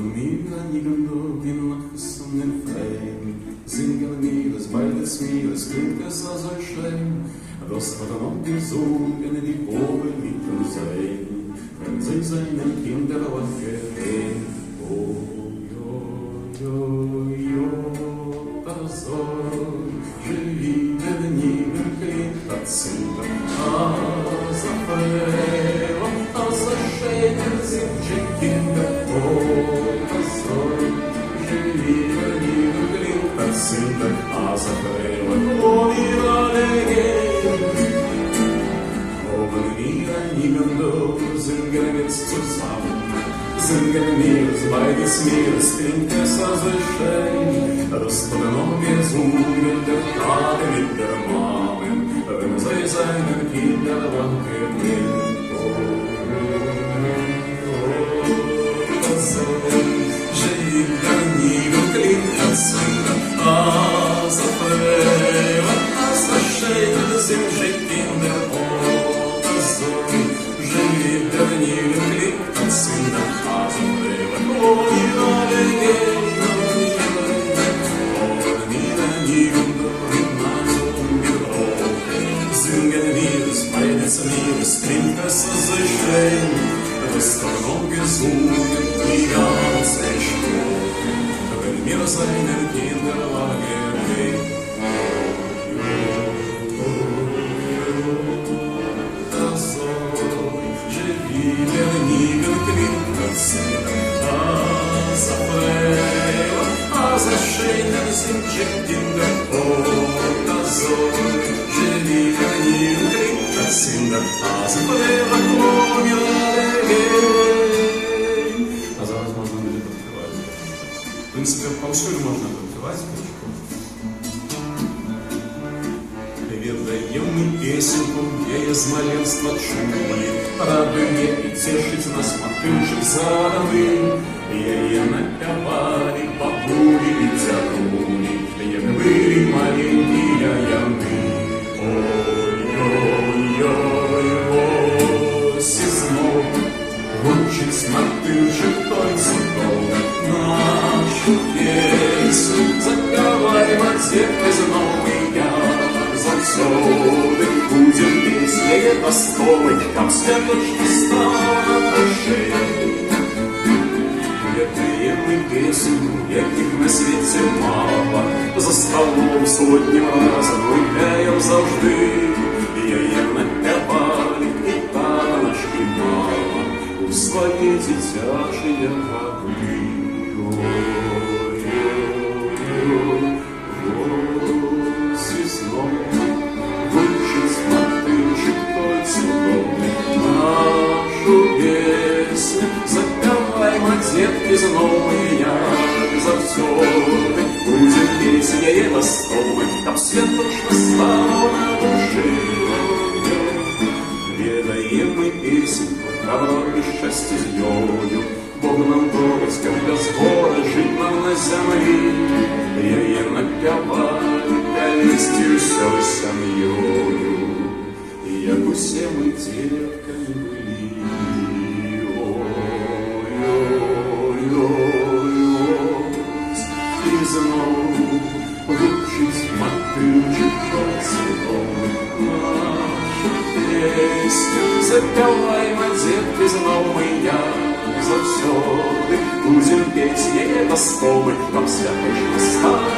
mir einigen Tag in Nachts und in Freien singen mir das beides mir, es klingt es also schön, das hat noch gesungen, die Oberlippen sein, wenn sie seinen Kinder wachgehen. Oh, jo, jo, jo, das soll живи дневным клинкацем, а за хлебом, а за шею зимчикинга, о, das soll живи дневным клинкацем, а за хлебом, о, singen wir zusammen, singen wir beides mir, es klingt es also schön, das wurde noch gesungen, der Tage mit der Mama, wenn sie seinen Kinder wachgehen. Das soll живи дневным клинкацем, а за хлебом, а за шею зимчикинга, о, das soll es klingt es so schön, das war noch gesungen, die ganze Stunde, wenn mir seine Kinder wachgehen. Das soll живи дневным клинкацем, а за хлебом, а за шею зимчикинга, о, das soll живи дневным клинкацем, а за хлебом, о, а зараз можно будет открывать. В принципе, фалшивую можно открывать. Ведаем мы песенку, где из маленства чули, радуй мне и тешить нас мотыльших заранным. Ее напевали бабули и дядули, як были маленькие ямы. Ой-ой-ой, сезон, учить мотыльших той цветов, нашу песню запевай, матетка знову я. Завсёды будем петь ей постолы, там святочки станут души. Ведаем мы песенку, яких на свете мало, за столом сотни раз гуляем завжди. Її напевали і тата наш і мама у свої дитячі води. Детки знову я завсёды будем петь ей постолы, там свет точно стал на душе. Ведаем мы песенку, дороги счастья с ёю, Бог нам дорог, когда с горы жить нам на земле. Ей напевали пялистью всёй семьёю, як усе мы телеками были. Знову вручить мотыльчик цветом нашу песню. Запевай, детки, знову я завсёды будем петь ей постолы, там святочно стало.